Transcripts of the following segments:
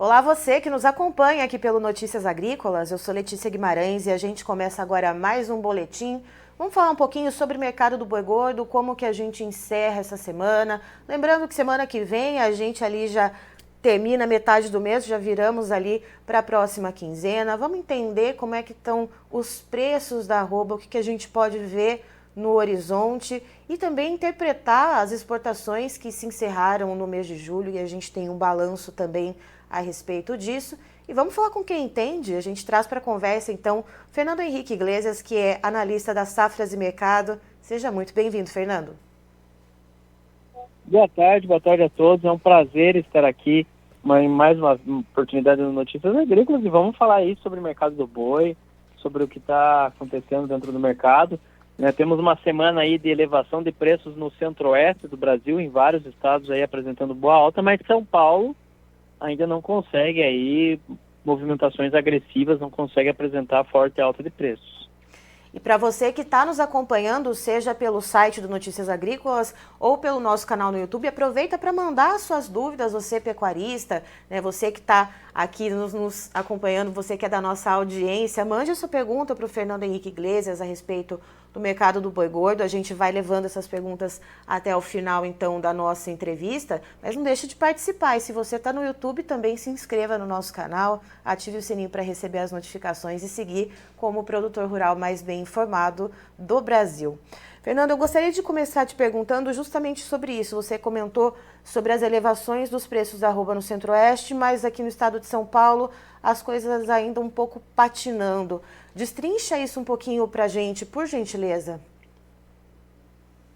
Olá, você que nos acompanha aqui pelo Notícias Agrícolas. Eu sou Letícia Guimarães e a gente começa agora mais um boletim. Vamos falar um pouquinho sobre o mercado do boi gordo, como que a gente encerra essa semana. Lembrando que semana que vem a gente ali já termina metade do mês, já viramos ali para a próxima quinzena. Vamos entender como é que estão os preços da arroba, o que a gente pode ver no horizonte e também interpretar as exportações que se encerraram no mês de julho, e a gente tem um balanço também a respeito disso. E vamos falar com quem entende. A gente traz para a conversa, então, Fernando Henrique Iglesias, que é analista da Safras e Mercado. Seja muito bem-vindo, Fernando. Boa tarde a todos. É um prazer estar aqui em mais uma oportunidade no Notícias Agrícolas, e vamos falar aí sobre o mercado do boi, sobre o que está acontecendo dentro do mercado. Temos uma semana aí de elevação de preços no centro-oeste do Brasil, em vários estados aí apresentando boa alta, mas São Paulo ainda não consegue aí movimentações agressivas, não consegue apresentar forte alta de preços. E para você que está nos acompanhando, seja pelo site do Notícias Agrícolas ou pelo nosso canal no YouTube, aproveita para mandar suas dúvidas, você pecuarista, né, você que está aqui nos acompanhando, você que é da nossa audiência, mande a sua pergunta para o Fernando Henrique Iglesias a respeito do mercado do boi gordo. A gente vai levando essas perguntas até o final, então, da nossa entrevista, mas não deixe de participar. E se você está no YouTube, também se inscreva no nosso canal, ative o sininho para receber as notificações e seguir como o produtor rural mais bem informado do Brasil. Fernando, eu gostaria de começar te perguntando justamente sobre isso. Você comentou sobre as elevações dos preços da arroba no Centro-Oeste, mas aqui no estado de São Paulo as coisas ainda um pouco patinando. Destrincha isso um pouquinho para a gente, por gentileza.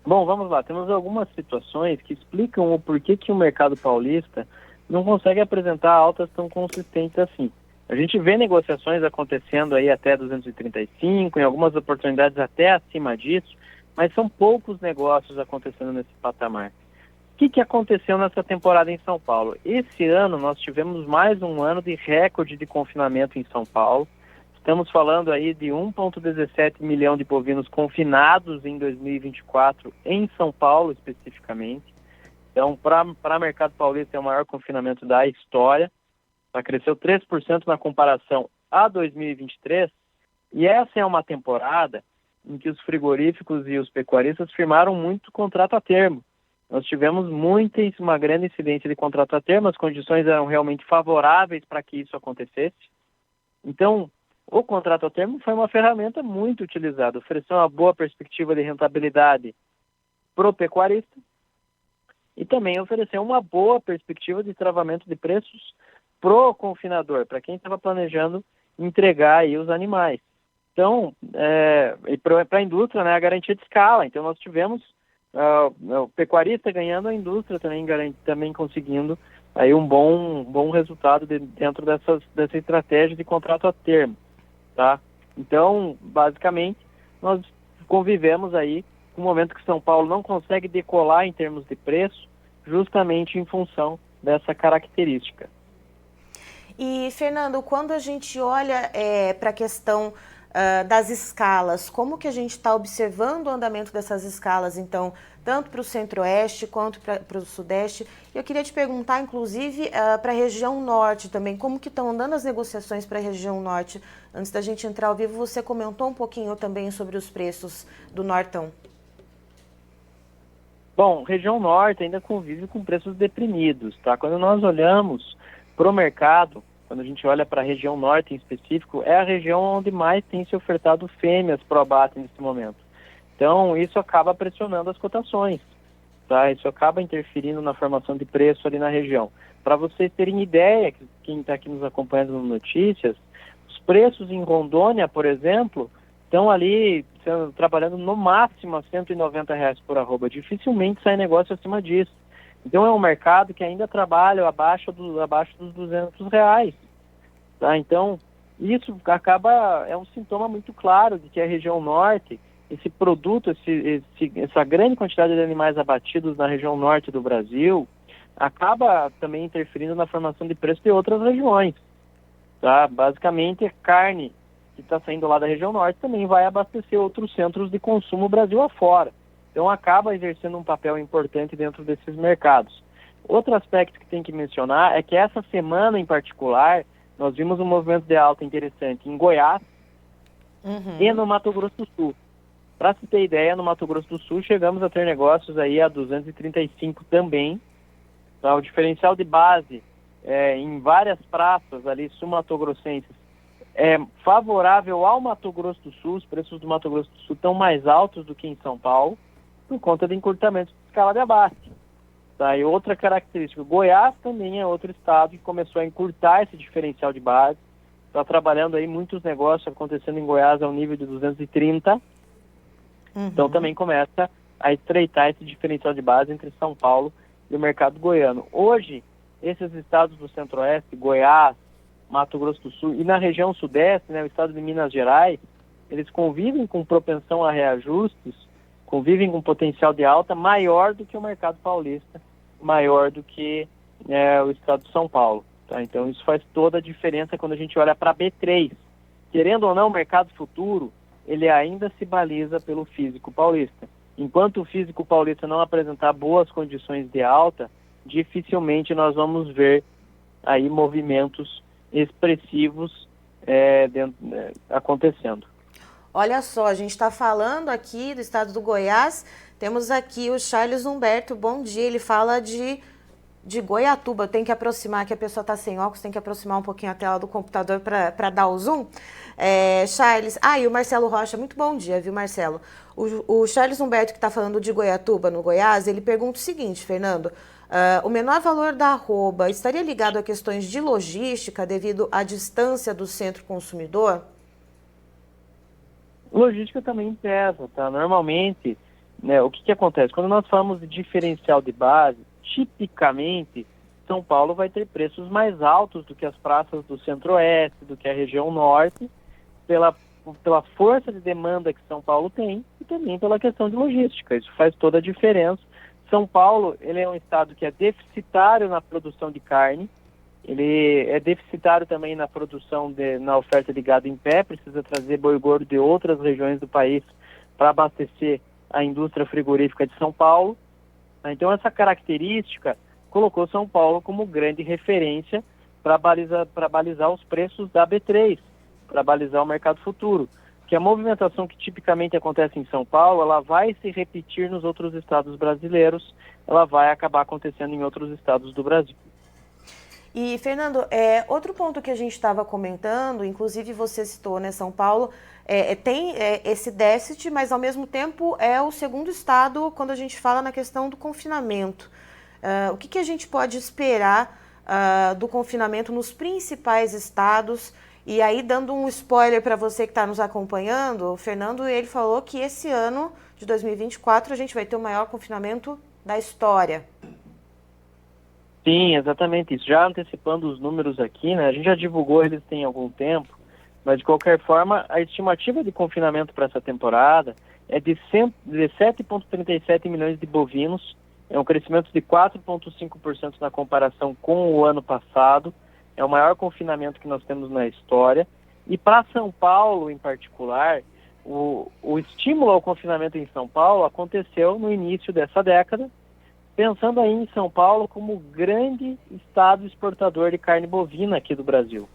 Bom, vamos lá. Temos algumas situações que explicam o porquê que o mercado paulista não consegue apresentar altas tão consistentes assim. A gente vê negociações acontecendo aí até 235, em algumas oportunidades até acima disso, mas são poucos negócios acontecendo nesse patamar. O que aconteceu nessa temporada em São Paulo? Esse ano nós tivemos mais um ano de recorde de confinamento em São Paulo. Estamos falando aí de 1,17 milhão de bovinos confinados em 2024, em São Paulo especificamente. Então, para o mercado paulista é o maior confinamento da história. Cresceu 3% na comparação a 2023. E essa é uma temporada em que os frigoríficos e os pecuaristas firmaram muito contrato a termo. Nós tivemos uma grande incidência de contrato a termo, as condições eram realmente favoráveis para que isso acontecesse. Então, o contrato a termo foi uma ferramenta muito utilizada, ofereceu uma boa perspectiva de rentabilidade para o pecuarista e também ofereceu uma boa perspectiva de travamento de preços para o confinador, para quem estava planejando entregar aí os animais. Então, e para a indústria, né, a garantia de escala. Então, nós tivemos o pecuarista ganhando, a indústria também conseguindo aí um bom resultado dentro dessa estratégia de contrato a termo, tá? Então, basicamente, nós convivemos aí com um momento que São Paulo não consegue decolar em termos de preço, justamente em função dessa característica. E, Fernando, quando a gente olha para a questão das escalas, como que a gente está observando o andamento dessas escalas, então, tanto para o Centro-Oeste quanto para o Sudeste? Eu queria te perguntar, inclusive, para a região Norte também, como que estão andando as negociações para a região Norte? Antes da gente entrar ao vivo, você comentou um pouquinho também sobre os preços do Nortão. Bom, região Norte ainda convive com preços deprimidos, tá? Quando nós olhamos para o mercado, quando a gente olha para a região Norte em específico, é a região onde mais tem se ofertado fêmeas para o abate nesse momento. Então, isso acaba pressionando as cotações, tá? Isso acaba interferindo na formação de preço ali na região. Para vocês terem ideia, quem está aqui nos acompanhando no Notícias, os preços em Rondônia, por exemplo, estão ali trabalhando no máximo a R$190 por arroba. Dificilmente sai negócio acima disso. Então é um mercado que ainda trabalha abaixo dos R$200. Tá? Então isso é um sintoma muito claro de que a região Norte, esse produto, essa grande quantidade de animais abatidos na região Norte do Brasil, acaba também interferindo na formação de preço de outras regiões. Tá? Basicamente, a carne que está saindo lá da região Norte também vai abastecer outros centros de consumo Brasil afora. Então acaba exercendo um papel importante dentro desses mercados. Outro aspecto que tem que mencionar é que essa semana em particular, nós vimos um movimento de alta interessante em Goiás e no Mato Grosso do Sul. Para se ter ideia, no Mato Grosso do Sul chegamos a ter negócios aí a 235 também. Então, o diferencial de base em várias praças ali sul-mato-grossenses é favorável ao Mato Grosso do Sul. Os preços do Mato Grosso do Sul estão mais altos do que em São Paulo, por conta de encurtamento de escala de abaste. Tá? E outra característica, Goiás também é outro estado que começou a encurtar esse diferencial de base. Está trabalhando aí muitos negócios acontecendo em Goiás ao nível de 230. Então também começa a estreitar esse diferencial de base entre São Paulo e o mercado goiano. Hoje, esses estados do Centro-Oeste, Goiás, Mato Grosso do Sul e na região Sudeste, né, o estado de Minas Gerais, eles convivem com propensão a reajustes, convivem com potencial de alta maior do que o mercado paulista, maior do que o estado de São Paulo. Tá? Então isso faz toda a diferença quando a gente olha para B3. Querendo ou não, o mercado futuro, ele ainda se baliza pelo físico paulista. Enquanto o físico paulista não apresentar boas condições de alta, dificilmente nós vamos ver aí movimentos expressivos acontecendo. Olha só, a gente está falando aqui do estado do Goiás, temos aqui o Charles Humberto, bom dia, ele fala de Goiatuba. Tem que aproximar, que a pessoa está sem óculos, tem que aproximar um pouquinho a tela do computador para dar o zoom. Charles, e o Marcelo Rocha, muito bom dia, viu, Marcelo? O Charles Humberto, que está falando de Goiatuba, no Goiás, ele pergunta o seguinte, Fernando, o menor valor da arroba estaria ligado a questões de logística devido à distância do centro consumidor? Logística também pesa, tá? Normalmente, né, o que acontece? Quando nós falamos de diferencial de base, tipicamente, São Paulo vai ter preços mais altos do que as praças do Centro-Oeste, do que a região Norte, pela força de demanda que São Paulo tem e também pela questão de logística. Isso faz toda a diferença. São Paulo, ele é um estado que é deficitário na produção de carne, ele é deficitário também na produção, na oferta de gado em pé, precisa trazer boi gordo de outras regiões do país para abastecer a indústria frigorífica de São Paulo. Então essa característica colocou São Paulo como grande referência para balizar os preços da B3, para balizar o mercado futuro. Que a movimentação que tipicamente acontece em São Paulo, ela vai se repetir nos outros estados brasileiros, ela vai acabar acontecendo em outros estados do Brasil. E, Fernando, outro ponto que a gente estava comentando, inclusive você citou, né, São Paulo, tem esse déficit, mas ao mesmo tempo é o segundo estado quando a gente fala na questão do confinamento. O que a gente pode esperar do confinamento nos principais estados? E aí, dando um spoiler para você que está nos acompanhando, o Fernando, ele falou que esse ano de 2024 a gente vai ter o maior confinamento da história. Sim, exatamente isso. Já antecipando os números aqui, né? A gente já divulgou eles tem algum tempo, mas de qualquer forma, a estimativa de confinamento para essa temporada é de 7,37 milhões de bovinos, é um crescimento de 4,5% na comparação com o ano passado, é o maior confinamento que nós temos na história. E para São Paulo, em particular, o estímulo ao confinamento em São Paulo aconteceu no início dessa década, pensando aí em São Paulo como grande estado exportador de carne bovina aqui do Brasil.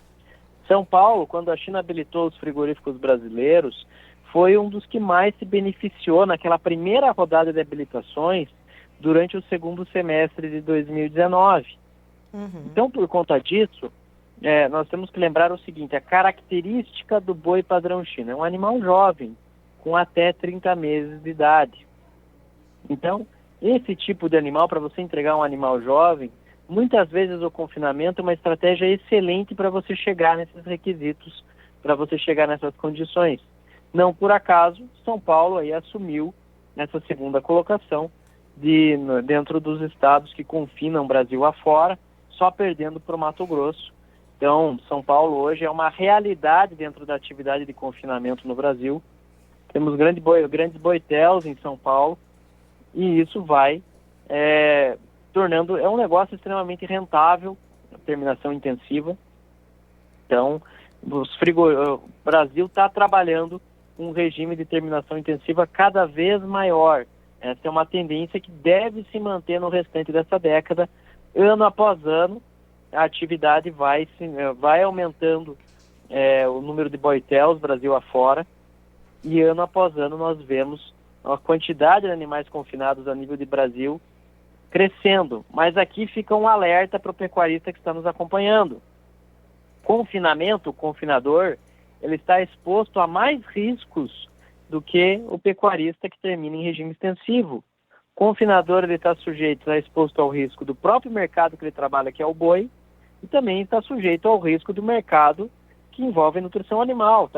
São Paulo, quando a China habilitou os frigoríficos brasileiros, foi um dos que mais se beneficiou naquela primeira rodada de habilitações durante o segundo semestre de 2019. Então, por conta disso, nós temos que lembrar o seguinte, a característica do boi padrão China é um animal jovem, com até 30 meses de idade. Então, esse tipo de animal, para você entregar um animal jovem, muitas vezes o confinamento é uma estratégia excelente para você chegar nesses requisitos, para você chegar nessas condições. Não por acaso, São Paulo aí assumiu nessa segunda colocação dentro dos estados que confinam o Brasil afora, só perdendo para o Mato Grosso. Então, São Paulo hoje é uma realidade dentro da atividade de confinamento no Brasil. Temos grandes boitéus em São Paulo, e isso vai tornando, é um negócio extremamente rentável, terminação intensiva. Então, o Brasil está trabalhando um regime de terminação intensiva cada vez maior. Essa é uma tendência que deve se manter no restante dessa década, ano após ano, a atividade vai aumentando o número de boitéus Brasil afora, e ano após ano nós vemos a quantidade de animais confinados a nível de Brasil crescendo. Mas aqui fica um alerta para o pecuarista que está nos acompanhando. Confinamento, o confinador, ele está exposto a mais riscos do que o pecuarista que termina em regime extensivo. O confinador, ele está exposto ao risco do próprio mercado que ele trabalha, que é o boi, e também está sujeito ao risco do mercado que envolve nutrição animal,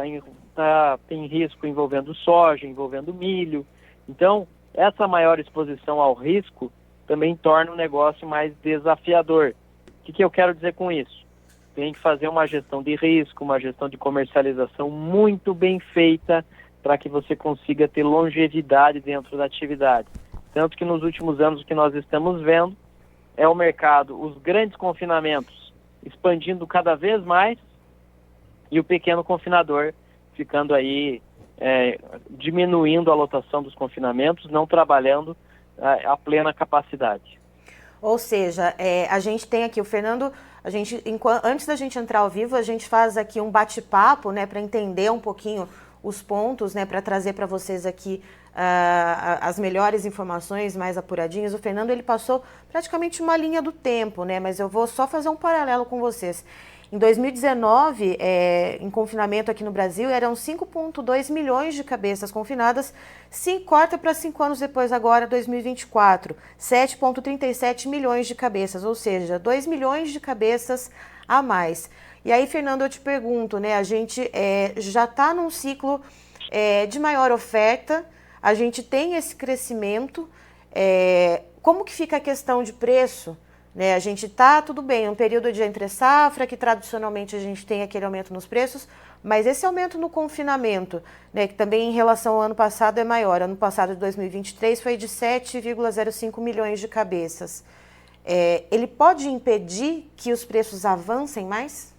tem risco envolvendo soja, envolvendo milho. Então, essa maior exposição ao risco também torna o negócio mais desafiador. O que eu quero dizer com isso? Tem que fazer uma gestão de risco, uma gestão de comercialização muito bem feita para que você consiga ter longevidade dentro da atividade. Tanto que nos últimos anos o que nós estamos vendo é o mercado, os grandes confinamentos expandindo cada vez mais e o pequeno confinador ficando aí, diminuindo a lotação dos confinamentos, não trabalhando a plena capacidade. Ou seja, a gente tem aqui o Fernando, antes da gente entrar ao vivo, a gente faz aqui um bate-papo, né, para entender um pouquinho os pontos, né, para trazer para vocês aqui as melhores informações mais apuradinhas. O Fernando, ele passou praticamente uma linha do tempo, né, mas eu vou só fazer um paralelo com vocês. Em 2019, em confinamento aqui no Brasil, eram 5,2 milhões de cabeças confinadas. Corta para 5 anos depois, agora, 2024, 7,37 milhões de cabeças, ou seja, 2 milhões de cabeças a mais. E aí, Fernando, eu te pergunto, né, a gente já está num ciclo de maior oferta, a gente tem esse crescimento, como que fica a questão de preço? Né, a gente está, tudo bem, um período de entre-safra, que tradicionalmente a gente tem aquele aumento nos preços, mas esse aumento no confinamento, né, que também em relação ao ano passado é maior, ano passado de 2023 foi de 7,05 milhões de cabeças. Ele pode impedir que os preços avancem mais?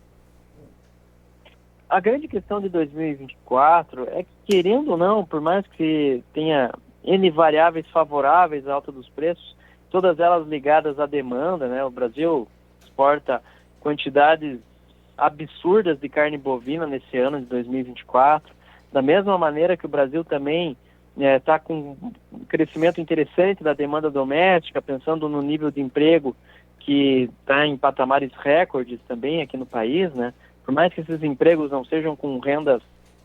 A grande questão de 2024 é que, querendo ou não, por mais que tenha N variáveis favoráveis à alta dos preços, todas elas ligadas à demanda, né? O Brasil exporta quantidades absurdas de carne bovina nesse ano de 2024, da mesma maneira que o Brasil também está com um crescimento interessante da demanda doméstica, pensando no nível de emprego que está em patamares recordes também aqui no país, né? Por mais que esses empregos não sejam com rendas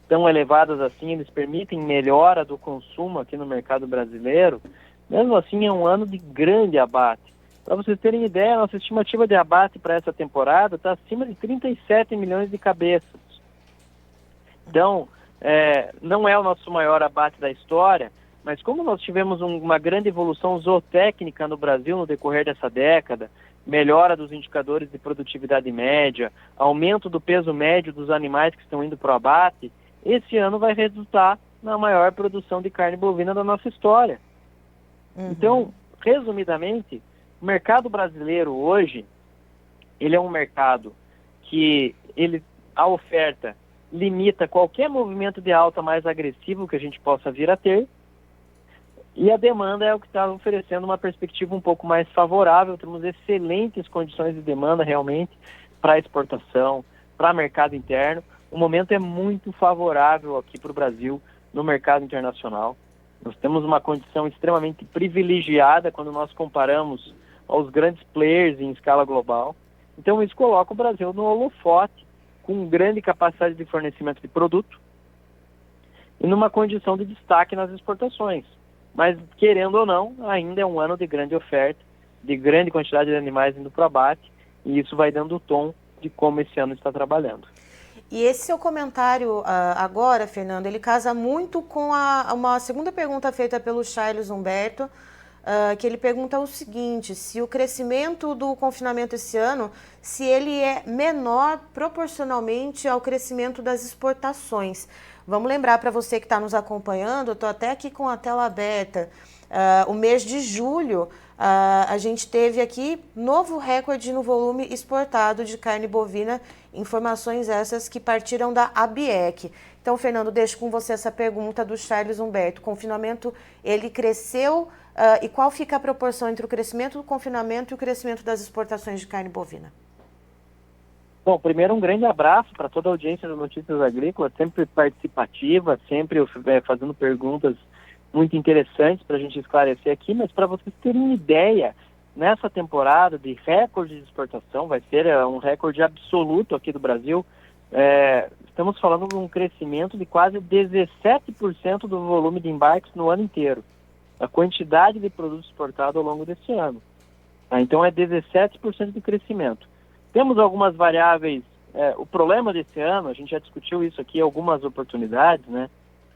tão elevadas assim, eles permitem melhora do consumo aqui no mercado brasileiro. Mesmo assim, é um ano de grande abate. Para vocês terem ideia, a nossa estimativa de abate para essa temporada está acima de 37 milhões de cabeças. Então, não é o nosso maior abate da história, mas como nós tivemos uma grande evolução zootécnica no Brasil no decorrer dessa década, melhora dos indicadores de produtividade média, aumento do peso médio dos animais que estão indo para o abate, esse ano vai resultar na maior produção de carne bovina da nossa história. Então, resumidamente, o mercado brasileiro hoje, ele é um mercado que a oferta limita qualquer movimento de alta mais agressivo que a gente possa vir a ter, e a demanda é o que está oferecendo uma perspectiva um pouco mais favorável. Temos excelentes condições de demanda realmente para exportação, para mercado interno. O momento é muito favorável aqui para o Brasil no mercado internacional. Nós temos uma condição extremamente privilegiada quando nós comparamos aos grandes players em escala global. Então isso coloca o Brasil no holofote, com grande capacidade de fornecimento de produto e numa condição de destaque nas exportações. Mas, querendo ou não, ainda é um ano de grande oferta, de grande quantidade de animais indo para o abate, e isso vai dando o tom de como esse ano está trabalhando. E esse seu comentário agora, Fernando, ele casa muito com uma segunda pergunta feita pelo Charles Humberto, que ele pergunta o seguinte: se o crescimento do confinamento esse ano, se ele é menor proporcionalmente ao crescimento das exportações. Vamos lembrar para você que está nos acompanhando, eu estou até aqui com a tela aberta, o mês de julho, a gente teve aqui novo recorde no volume exportado de carne bovina, informações essas que partiram da ABIEC. Então, Fernando, deixo com você essa pergunta do Charles Humberto. O confinamento, ele cresceu e qual fica a proporção entre o crescimento do confinamento e o crescimento das exportações de carne bovina? Bom, primeiro um grande abraço para toda a audiência das Notícias Agrícolas, sempre participativa, sempre fazendo perguntas muito interessantes para a gente esclarecer aqui, mas para vocês terem uma ideia, nessa temporada de recorde de exportação, vai ser um recorde absoluto aqui do Brasil, estamos falando de um crescimento de quase 17% do volume de embarques no ano inteiro, a quantidade de produtos exportados ao longo desse ano. Então é 17% de crescimento. Temos algumas variáveis, o problema desse ano, a gente já discutiu isso aqui em algumas oportunidades, né?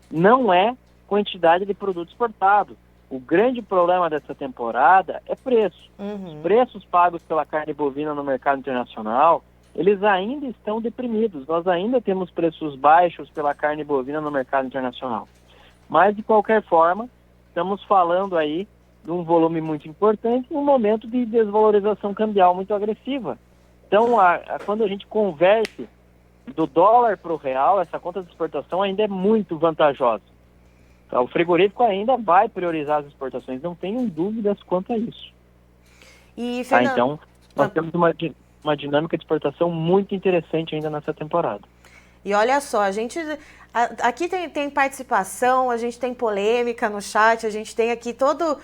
Não é quantidade de produto exportado. O grande problema dessa temporada é preço. Os preços pagos pela carne bovina no mercado internacional, eles ainda estão deprimidos. Nós ainda temos preços baixos pela carne bovina no mercado internacional. Mas, de qualquer forma, estamos falando aí de um volume muito importante num momento de desvalorização cambial muito agressiva. Então, quando a gente converte do dólar para o real, essa conta de exportação ainda é muito vantajosa. O frigorífico ainda vai priorizar as exportações, não tenham dúvidas quanto a isso. E, Fernando... Então, nós temos uma dinâmica de exportação muito interessante ainda nessa temporada. E olha só, aqui tem participação, a gente tem polêmica no chat, a gente tem aqui todo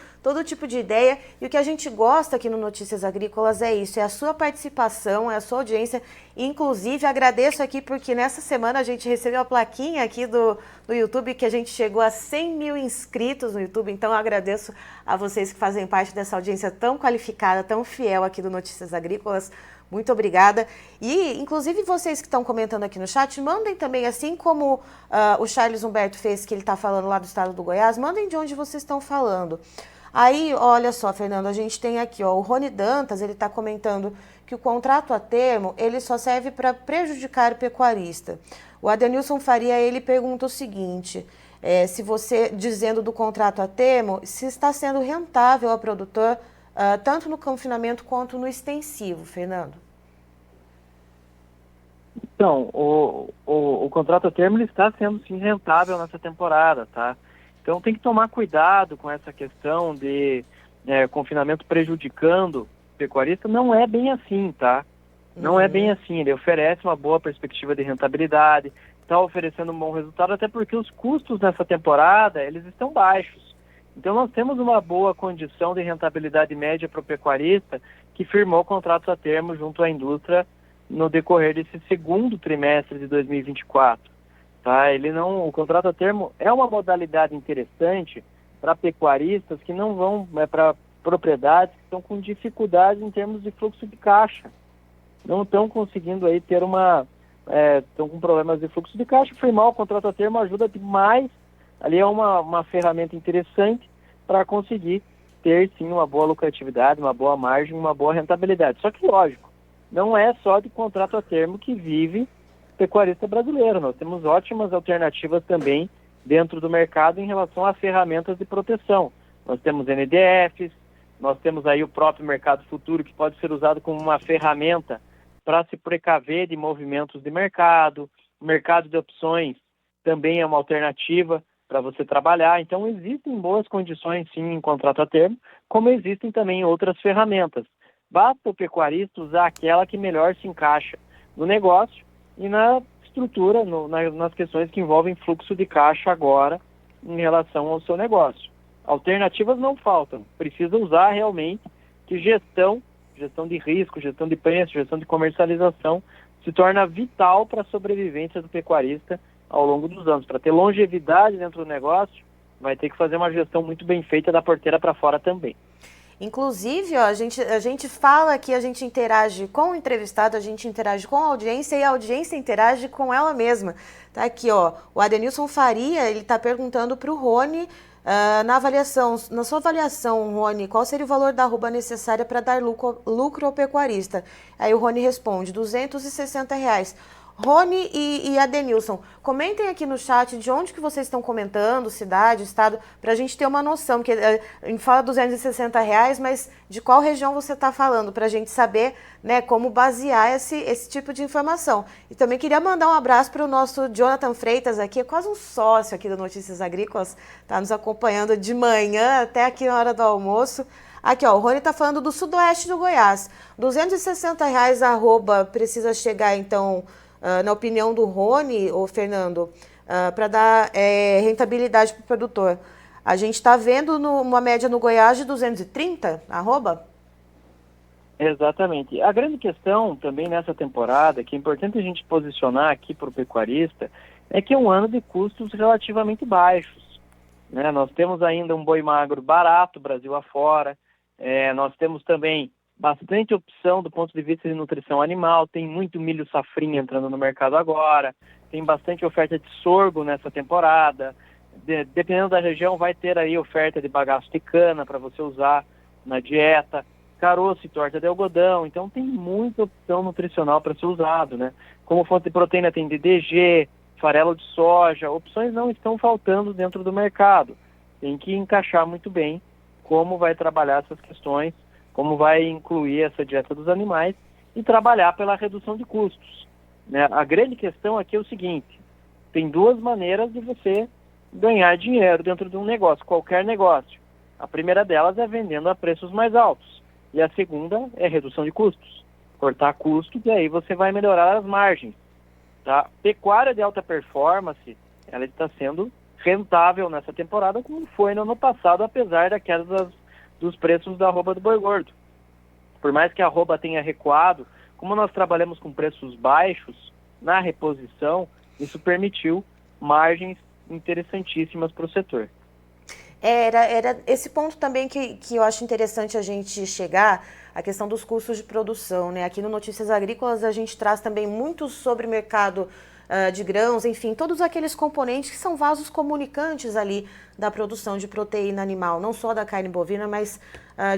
tipo de ideia, e o que a gente gosta aqui no Notícias Agrícolas é isso, é a sua participação, é a sua audiência. Inclusive, agradeço aqui porque nessa semana a gente recebeu a plaquinha aqui do YouTube, que a gente chegou a 100 mil inscritos no YouTube, então eu agradeço a vocês que fazem parte dessa audiência tão qualificada, tão fiel aqui do Notícias Agrícolas. Muito obrigada. E, inclusive, vocês que estão comentando aqui no chat, mandem também, assim como o Charles Humberto fez, que ele está falando lá do estado do Goiás, mandem de onde vocês estão falando. Aí, olha só, Fernando, a gente tem aqui, ó, o Rony Dantas, ele está comentando que o contrato a termo, ele só serve para prejudicar o pecuarista. O Adenilson Faria, ele pergunta o seguinte, se você, dizendo do contrato a termo, se está sendo rentável ao produtor, tanto no confinamento quanto no extensivo, Fernando? Então, o contrato a termo ele está sendo sim rentável nessa temporada, tá? Então tem que tomar cuidado com essa questão de confinamento prejudicando o pecuarista. Não é bem assim, tá? Não é bem assim. Ele oferece uma boa perspectiva de rentabilidade, está oferecendo um bom resultado, até porque os custos nessa temporada eles estão baixos. Então nós temos uma boa condição de rentabilidade média para o pecuarista que firmou contratos a termo junto à indústria no decorrer desse segundo trimestre de 2024. Tá? O contrato a termo é uma modalidade interessante para pecuaristas que não vão, para propriedades que estão com dificuldade em termos de fluxo de caixa. Não estão conseguindo aí ter estão com problemas de fluxo de caixa. Firmar o contrato a termo ajuda demais. Ali é uma ferramenta interessante para conseguir ter, sim, uma boa lucratividade, uma boa margem, uma boa rentabilidade. Só que, lógico, não é só de contrato a termo que vive o pecuarista brasileiro. Nós temos ótimas alternativas também dentro do mercado em relação a ferramentas de proteção. Nós temos NDFs, nós temos aí o próprio mercado futuro, que pode ser usado como uma ferramenta para se precaver de movimentos de mercado. O mercado de opções também é uma alternativa para você trabalhar. Então, existem boas condições, sim, em contrato a termo, como existem também outras ferramentas. Basta o pecuarista usar aquela que melhor se encaixa no negócio e na estrutura, nas questões que envolvem fluxo de caixa agora em relação ao seu negócio. Alternativas não faltam. Precisa usar realmente que gestão de risco, gestão de preço, gestão de comercialização se torna vital para a sobrevivência do pecuarista ao longo dos anos. Para ter longevidade dentro do negócio, vai ter que fazer uma gestão muito bem feita da porteira para fora também. Inclusive, ó, a gente fala aqui, a gente interage com o entrevistado, a gente interage com a audiência e a audiência interage com ela mesma. Tá aqui, ó, o Adenilson Faria, ele está perguntando para o Rony, na sua avaliação, Rony, qual seria o valor da arroba necessária para dar lucro ao pecuarista? Aí o Rony responde, R$260. Rony e Adenilson, comentem aqui no chat de onde que vocês estão comentando, cidade, estado, para a gente ter uma noção, porque a gente fala R$ 260, mas de qual região você está falando, para a gente saber, né, como basear esse tipo de informação. E também queria mandar um abraço para o nosso Jonathan Freitas aqui, é quase um sócio aqui do Notícias Agrícolas, está nos acompanhando de manhã até aqui na hora do almoço. Aqui, ó, o Rony está falando do sudoeste do Goiás. R$ 260 arroba precisa chegar, então, na opinião do Rony, ou Fernando, para dar rentabilidade para o produtor. A gente está vendo uma média no Goiás de 230, arroba? Exatamente. A grande questão também nessa temporada, que é importante a gente posicionar aqui para o pecuarista, é que é um ano de custos relativamente baixos, né? Nós temos ainda um boi magro barato, Brasil afora. Nós temos também bastante opção do ponto de vista de nutrição animal, tem muito milho safrinha entrando no mercado agora, tem bastante oferta de sorgo nessa temporada, dependendo da região vai ter aí oferta de bagaço de cana para você usar na dieta, caroço e torta de algodão, então tem muita opção nutricional para ser usado, né? Como fonte de proteína tem DDG, farelo de soja, opções não estão faltando dentro do mercado, tem que encaixar muito bem como vai trabalhar essas questões, como vai incluir essa dieta dos animais e trabalhar pela redução de custos, né? A grande questão aqui é o seguinte, tem duas maneiras de você ganhar dinheiro dentro de um negócio, qualquer negócio. A primeira delas é vendendo a preços mais altos e a segunda é redução de custos, cortar custos e aí você vai melhorar as margens, tá? Pecuária de alta performance, ela está sendo rentável nessa temporada como foi no ano passado, apesar da queda dos preços da arroba do boi gordo. Por mais que a arroba tenha recuado, como nós trabalhamos com preços baixos na reposição, isso permitiu margens interessantíssimas para o setor. Era esse ponto também que eu acho interessante a gente chegar, a questão dos custos de produção, né? Aqui no Notícias Agrícolas a gente traz também muito sobre mercado de grãos, enfim, todos aqueles componentes que são vasos comunicantes ali da produção de proteína animal, não só da carne bovina, mas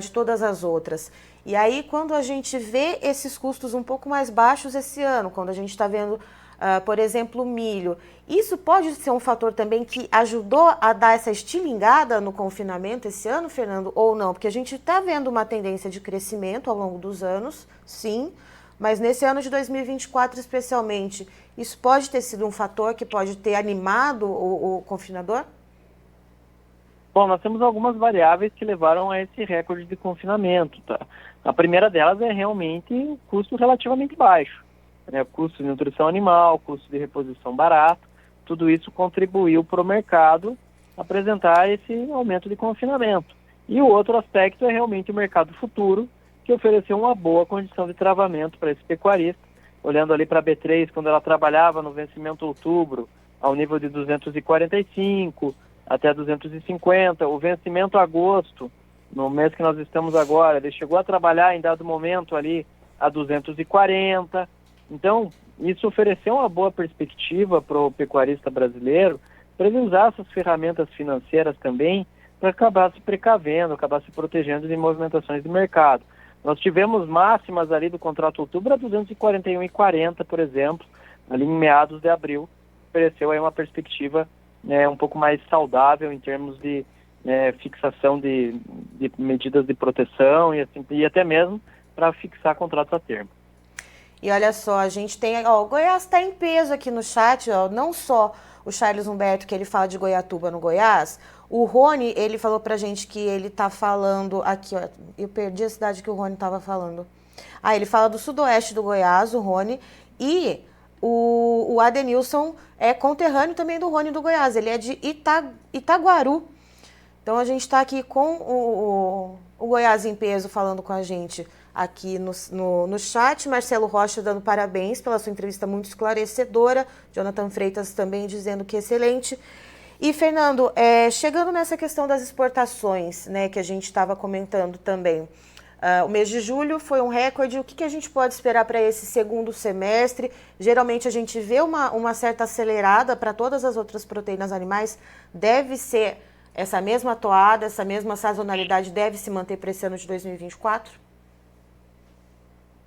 de todas as outras. E aí, quando a gente vê esses custos um pouco mais baixos esse ano, quando a gente está vendo, por exemplo, o milho, isso pode ser um fator também que ajudou a dar essa estilingada no confinamento esse ano, Fernando, ou não? Porque a gente está vendo uma tendência de crescimento ao longo dos anos, sim, mas nesse ano de 2024 especialmente, isso pode ter sido um fator que pode ter animado o confinador? Bom, nós temos algumas variáveis que levaram a esse recorde de confinamento, tá? A primeira delas é realmente o custo relativamente baixo, né? Custo de nutrição animal, custo de reposição barato, tudo isso contribuiu para o mercado apresentar esse aumento de confinamento. E o outro aspecto é realmente o mercado futuro, que ofereceu uma boa condição de travamento para esse pecuarista. Olhando ali para a B3, quando ela trabalhava no vencimento outubro, ao nível de 245 até 250, o vencimento agosto, no mês que nós estamos agora, ele chegou a trabalhar em dado momento ali a 240. Então, isso ofereceu uma boa perspectiva para o pecuarista brasileiro, para ele usar essas ferramentas financeiras também, para acabar se precavendo, acabar se protegendo de movimentações de mercado. Nós tivemos máximas ali do contrato outubro a 241,40, por exemplo, ali em meados de abril, ofereceu aí uma perspectiva um pouco mais saudável em termos de fixação de medidas de proteção e até mesmo para fixar contratos a termo. E olha só, a gente tem, o Goiás está em peso aqui no chat, não só o Charles Humberto, que ele fala de Goiatuba no Goiás, o Rony, ele falou pra gente que ele tá falando aqui, ó, eu perdi a cidade que o Rony tava falando. Ele fala do sudoeste do Goiás, o Rony, e o Adenilson é conterrâneo também do Rony do Goiás, ele é de Itaguaru. Então a gente está aqui com o Goiás em peso falando com a gente aqui no chat. Marcelo Rocha dando parabéns pela sua entrevista muito esclarecedora. Jonathan Freitas também dizendo que excelente. E, Fernando, chegando nessa questão das exportações, né, que a gente estava comentando também, o mês de julho foi um recorde. O que a gente pode esperar para esse segundo semestre? Geralmente a gente vê uma certa acelerada para todas as outras proteínas animais. Deve ser essa mesma toada, essa mesma sazonalidade deve se manter para esse ano de 2024?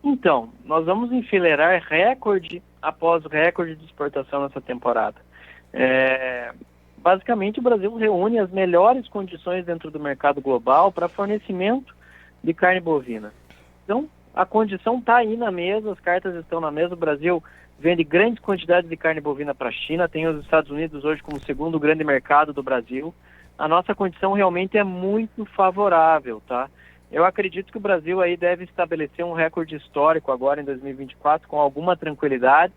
Então, nós vamos enfileirar recorde após recorde de exportação nessa temporada. Basicamente, o Brasil reúne as melhores condições dentro do mercado global para fornecimento de carne bovina. Então, a condição está aí na mesa, as cartas estão na mesa. O Brasil vende grandes quantidades de carne bovina para a China, tem os Estados Unidos hoje como o segundo grande mercado do Brasil. A nossa condição realmente é muito favorável, tá? Eu acredito que o Brasil aí deve estabelecer um recorde histórico agora em 2024 com alguma tranquilidade,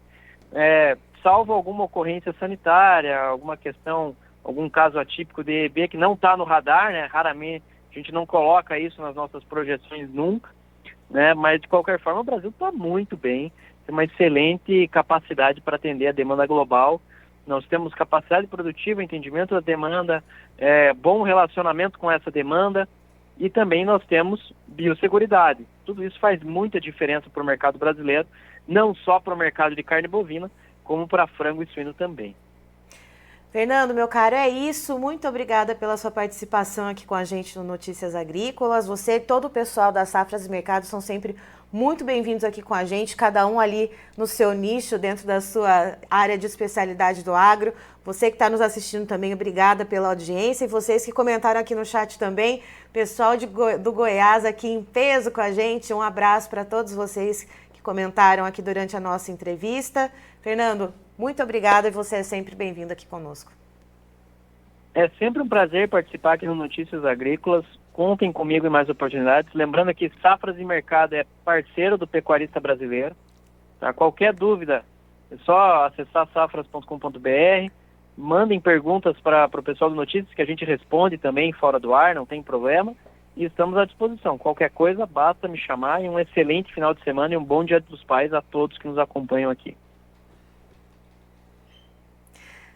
salvo alguma ocorrência sanitária, alguma questão, algum caso atípico de EB que não está no radar, né? Raramente a gente não coloca isso nas nossas projeções nunca, né? Mas de qualquer forma o Brasil está muito bem, tem uma excelente capacidade para atender a demanda global. Nós temos capacidade produtiva, entendimento da demanda, bom relacionamento com essa demanda e também nós temos biosseguridade. Tudo isso faz muita diferença para o mercado brasileiro, não só para o mercado de carne bovina, como para frango e suíno também. Fernando, meu caro, é isso. Muito obrigada pela sua participação aqui com a gente no Notícias Agrícolas. Você e todo o pessoal das Safras e Mercados são sempre muito bem-vindos aqui com a gente, cada um ali no seu nicho, dentro da sua área de especialidade do agro. Você que está nos assistindo também, obrigada pela audiência. E vocês que comentaram aqui no chat também, pessoal do Goiás aqui em peso com a gente, um abraço para todos vocês que comentaram aqui durante a nossa entrevista. Fernando, muito obrigada e você é sempre bem-vindo aqui conosco. É sempre um prazer participar aqui no Notícias Agrícolas. Contem comigo em mais oportunidades. Lembrando que Safras e Mercado é parceiro do pecuarista brasileiro. Tá? Qualquer dúvida, é só acessar safras.com.br. Mandem perguntas para o pessoal do Notícias, que a gente responde também fora do ar, não tem problema. E estamos à disposição. Qualquer coisa, basta me chamar. E um excelente final de semana e um bom Dia dos Pais a todos que nos acompanham aqui.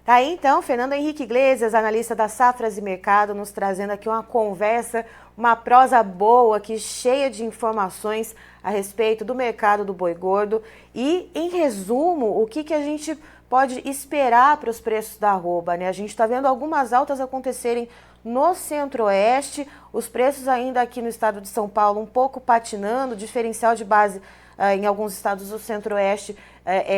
Tá aí então, Fernando Henrique Iglesias, analista da Safras e Mercado, nos trazendo aqui uma conversa, uma prosa boa aqui, cheia de informações a respeito do mercado do boi gordo e, em resumo, o que a gente pode esperar para os preços da arroba, né? A gente está vendo algumas altas acontecerem no Centro-Oeste, os preços ainda aqui no estado de São Paulo um pouco patinando, diferencial de base em alguns estados do Centro-Oeste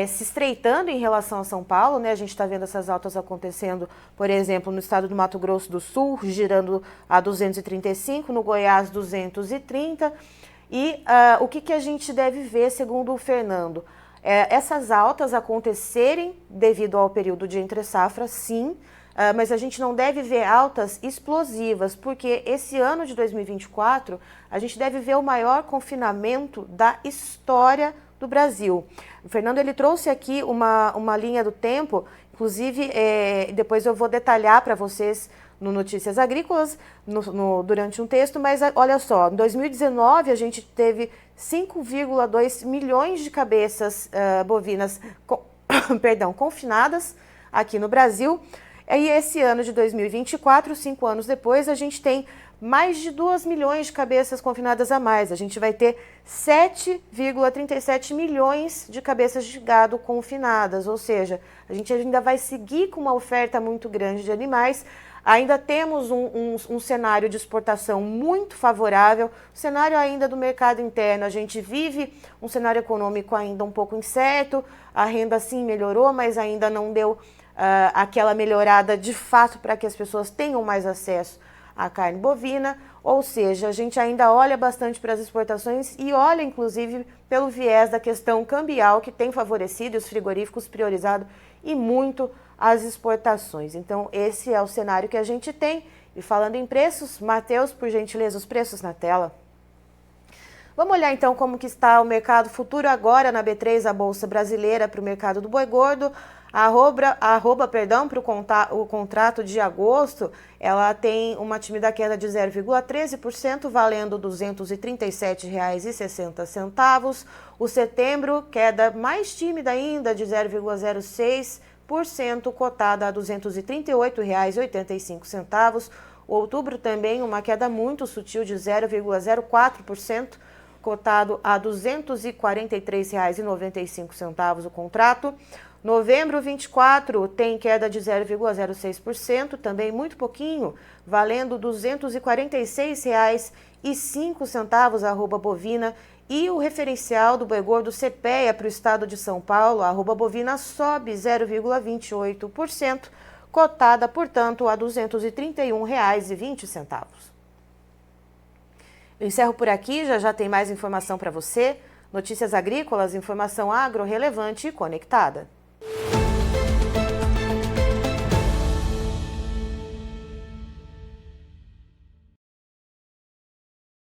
se estreitando em relação a São Paulo, né? A gente está vendo essas altas acontecendo, por exemplo, no estado do Mato Grosso do Sul, girando a 235, no Goiás 230. E o que a gente deve ver, segundo o Fernando? Essas altas acontecerem devido ao período de entre-safra, sim, mas a gente não deve ver altas explosivas, porque esse ano de 2024 a gente deve ver o maior confinamento da história do Brasil. O Fernando ele trouxe aqui uma linha do tempo, inclusive depois eu vou detalhar para vocês no Notícias Agrícolas durante um texto, mas olha só, em 2019 a gente teve 5,2 milhões de cabeças bovinas confinadas aqui no Brasil. E esse ano de 2024, 5 anos depois, a gente tem mais de 2 milhões de cabeças confinadas a mais. A gente vai ter 7,37 milhões de cabeças de gado confinadas, ou seja, a gente ainda vai seguir com uma oferta muito grande de animais. Ainda temos um cenário de exportação muito favorável, cenário ainda do mercado interno, a gente vive um cenário econômico ainda um pouco incerto, a renda sim melhorou, mas ainda não deu aquela melhorada de fato para que as pessoas tenham mais acesso à carne bovina, ou seja, a gente ainda olha bastante para as exportações e olha inclusive pelo viés da questão cambial que tem favorecido os frigoríficos priorizado e muito as exportações. Então esse é o cenário que a gente tem. E falando em preços, Matheus, por gentileza, os preços na tela. Vamos olhar então como que está o mercado futuro agora na B3, a Bolsa Brasileira, para o mercado do boi gordo. A arroba, para o contrato de agosto, ela tem uma tímida queda de 0,13%, valendo R$ 237,60. O setembro, queda mais tímida ainda, de 0,06%, cotada a R$ 238,85. O outubro também, uma queda muito sutil de 0,04%, cotado a R$ 243,95 o contrato. Novembro 24 tem queda de 0,06%, também muito pouquinho, valendo R$ 246,05 a arroba bovina E o referencial do boi gordo CPEA para o estado de São Paulo, a arroba bovina, sobe 0,28%, cotada, portanto, a R$ 231,20. Eu encerro por aqui, já tem mais informação para você. Notícias Agrícolas, informação agro relevante e conectada.